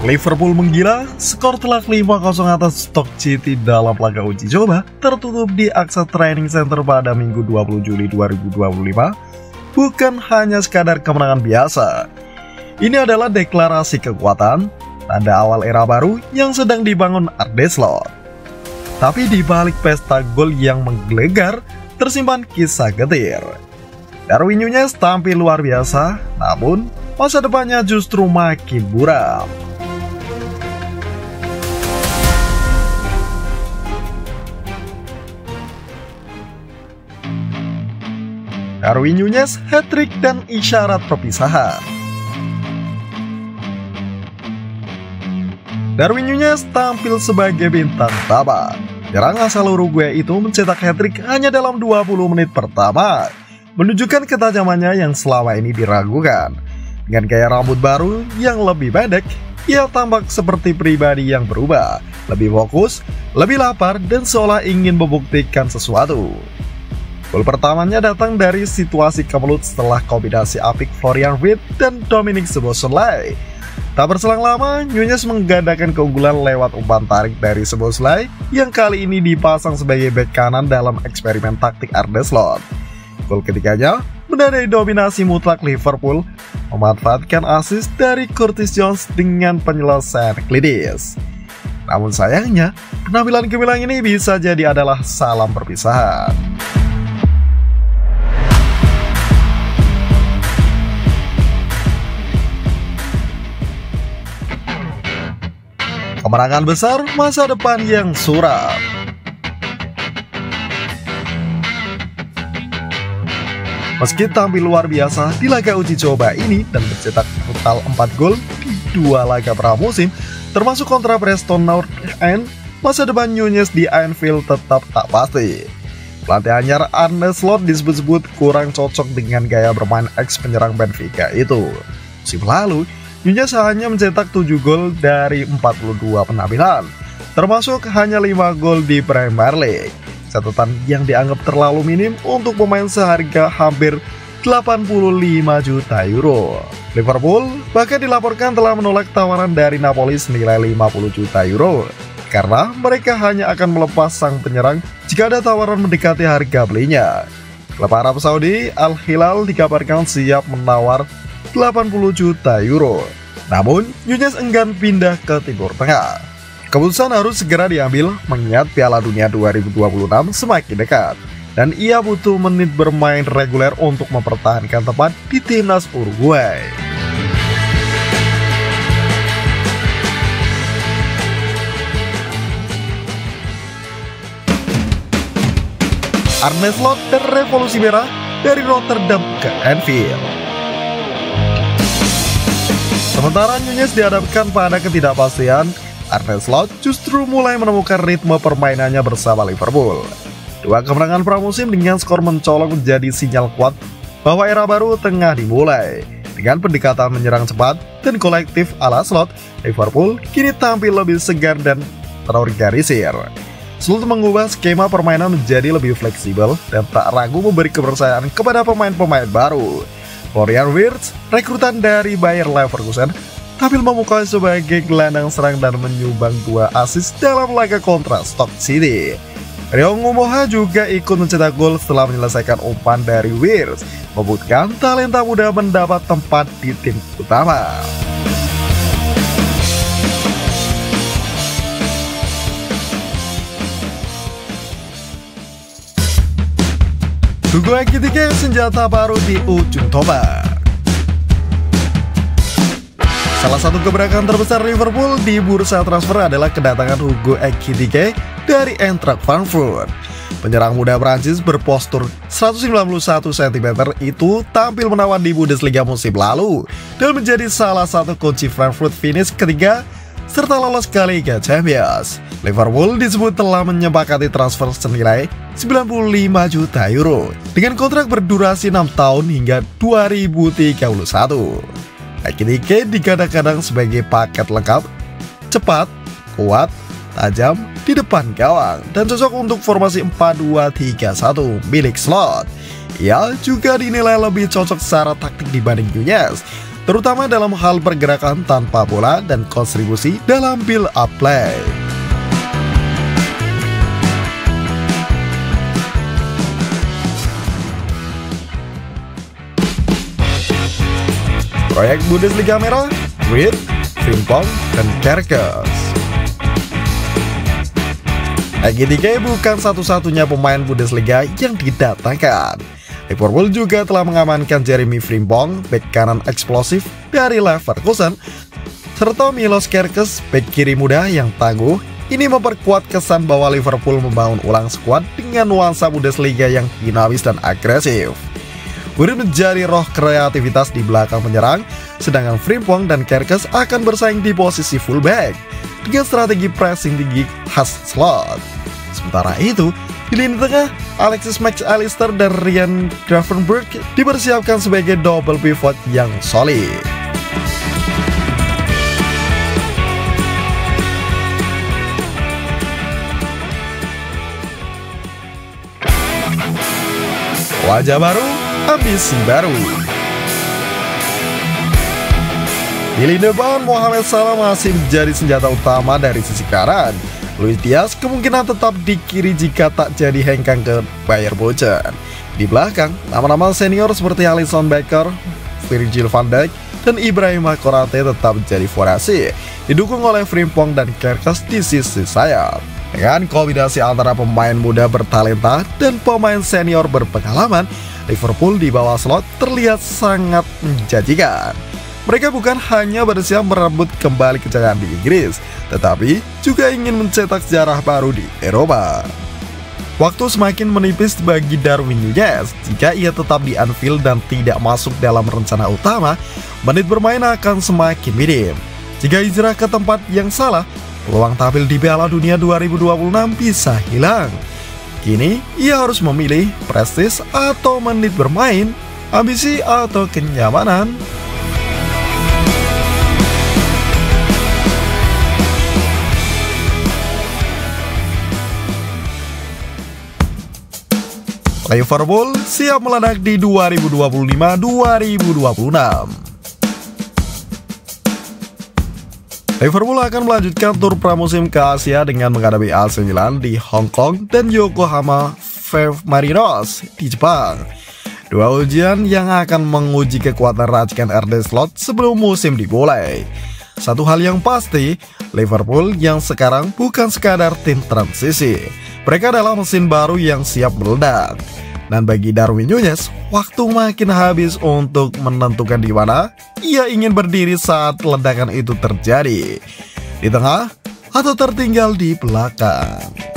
Liverpool menggila, skor telak 5-0 atas Stoke City dalam laga uji coba tertutup di Aksa Training Center pada Minggu 20 Juli 2025 bukan hanya sekadar kemenangan biasa. Ini adalah deklarasi kekuatan, tanda awal era baru yang sedang dibangun Arne Slot. Tapi di balik pesta gol yang menggelegar, tersimpan kisah getir. Darwin Núñez tampil luar biasa, namun masa depannya justru makin buram. Darwin Núñez hat-trick dan isyarat perpisahan. Darwin Núñez tampil sebagai bintang tamat. Penyerang asal Uruguay itu mencetak hat-trick hanya dalam 20 menit pertama, menunjukkan ketajamannya yang selama ini diragukan. Dengan gaya rambut baru yang lebih pendek, ia tampak seperti pribadi yang berubah, lebih fokus, lebih lapar, dan seolah ingin membuktikan sesuatu. Gol pertamanya datang dari situasi kemelut setelah kombinasi apik Florian Wirtz dan Dominic Szoboszlai. Tak berselang lama, Núñez menggandakan keunggulan lewat umpan tarik dari Szoboszlai yang kali ini dipasang sebagai bek kanan dalam eksperimen taktik Arne Slot. Gol ketiganya menandai dominasi mutlak Liverpool, memanfaatkan assist dari Curtis Jones dengan penyelesaian klinis. Namun sayangnya, penampilan gemilang ini bisa jadi adalah salam perpisahan. Kemenangan besar, masa depan yang suram. Meski tampil luar biasa di laga uji coba ini dan mencetak total 4 gol di 2 laga pramusim, termasuk kontra Preston North End, masa depan Núñez di Anfield tetap tak pasti. Pelatih anyar Arne Slot disebut-sebut kurang cocok dengan gaya bermain ex-penyerang Benfica itu. Musim lalu, Núñez hanya mencetak 7 gol dari 42 penampilan, termasuk hanya 5 gol di Premier League. Catatan yang dianggap terlalu minim untuk pemain seharga hampir 85 juta euro. Liverpool bahkan dilaporkan telah menolak tawaran dari Napoli senilai 50 juta euro, karena mereka hanya akan melepas sang penyerang jika ada tawaran mendekati harga belinya. Klub Arab Saudi, Al Hilal dikabarkan siap menawar 80 juta euro. Namun, Núñez enggan pindah ke Timur Tengah. Keputusan harus segera diambil mengingat Piala Dunia 2026 semakin dekat, dan ia butuh menit bermain reguler untuk mempertahankan tempat di timnas Uruguay. Arne Slot dan revolusi merah dari Rotterdam ke Anfield. Sementara Núñez dihadapkan pada ketidakpastian, Arne Slot justru mulai menemukan ritme permainannya bersama Liverpool. 2 kemenangan pramusim dengan skor mencolok menjadi sinyal kuat bahwa era baru tengah dimulai. Dengan pendekatan menyerang cepat dan kolektif ala Slot, Liverpool kini tampil lebih segar dan terorganisir. Slot mengubah skema permainan menjadi lebih fleksibel dan tak ragu memberi kepercayaan kepada pemain-pemain baru. Florian Wirtz, rekrutan dari Bayer Leverkusen, tampil memukau sebagai gelandang serang dan menyumbang 2 assist dalam laga kontra Stoke City. Ryo Ngumoha juga ikut mencetak gol setelah menyelesaikan umpan dari Wirtz, membuktikan talenta muda mendapat tempat di tim utama. Hugo Ekitike senjata baru di ujung tombak. Salah satu gebrakan terbesar Liverpool di bursa transfer adalah kedatangan Hugo Ekitike dari Eintracht Frankfurt. Penyerang muda Prancis berpostur 191 cm itu tampil menawan di Bundesliga musim lalu dan menjadi salah satu kunci Frankfurt finish ketiga serta lolos ke Liga Champions. Liverpool disebut telah menyepakati transfer senilai 95 juta euro dengan kontrak berdurasi 6 tahun hingga 2031. Ekitike digadang-gadang sebagai paket lengkap, cepat, kuat, tajam di depan gawang dan cocok untuk formasi 4-2-3-1 milik Slot. Ia juga dinilai lebih cocok secara taktik dibanding Núñez. terutama dalam hal pergerakan tanpa bola dan kontribusi dalam build-up play. Proyek Bundesliga Merah, Reed, Frimpong, dan Kerkez. Ekitike bukan satu-satunya pemain Bundesliga yang didatangkan. Liverpool juga telah mengamankan Jeremy Frimpong, bek kanan eksplosif dari Leverkusen, serta Milos Kerkez, bek kiri muda yang tangguh. Ini memperkuat kesan bahwa Liverpool membangun ulang skuad dengan nuansa Bundesliga yang dinamis dan agresif. Gurih menjadi roh kreativitas di belakang penyerang, sedangkan Frimpong dan Kerkez akan bersaing di posisi fullback dengan strategi pressing tinggi khas slot. Sementara itu, di lini tengah, Alexis Max Allister dan Ryan Gravenberch dipersiapkan sebagai double pivot yang solid. Wajah baru, ambisi baru. Di lini depan, Mohamed Salah masih menjadi senjata utama dari sisi kanan. Luis Diaz kemungkinan tetap di kiri jika tak jadi hengkang ke Bayern Munchen. Di belakang, nama-nama senior seperti Alisson Becker, Virgil van Dijk, dan Ibrahima Konate tetap menjadi fondasi, didukung oleh Frimpong dan Kerkez di sisi sayap. Dengan kombinasi antara pemain muda bertalenta dan pemain senior berpengalaman, Liverpool di bawah slot terlihat sangat menjanjikan. Mereka bukan hanya bersiap merebut kembali kejayaan di Inggris, tetapi juga ingin mencetak sejarah baru di Eropa. Waktu semakin menipis bagi Darwin Núñez. Jika ia tetap di Anfield dan tidak masuk dalam rencana utama, menit bermain akan semakin minim. Jika hijrah ke tempat yang salah, peluang tampil di Piala Dunia 2026 bisa hilang. Kini, ia harus memilih prestis atau menit bermain, ambisi atau kenyamanan. Liverpool siap meledak di 2025-2026. Liverpool akan melanjutkan tur pramusim ke Asia dengan menghadapi AC Milan di Hong Kong dan Yokohama F Marinos di Jepang. Dua ujian yang akan menguji kekuatan racikan Arne Slot sebelum musim dimulai. Satu hal yang pasti, Liverpool yang sekarang bukan sekadar tim transisi. Mereka adalah mesin baru yang siap meledak. Dan bagi Darwin Núñez, waktu makin habis untuk menentukan di mana ia ingin berdiri saat ledakan itu terjadi. Di tengah atau tertinggal di belakang.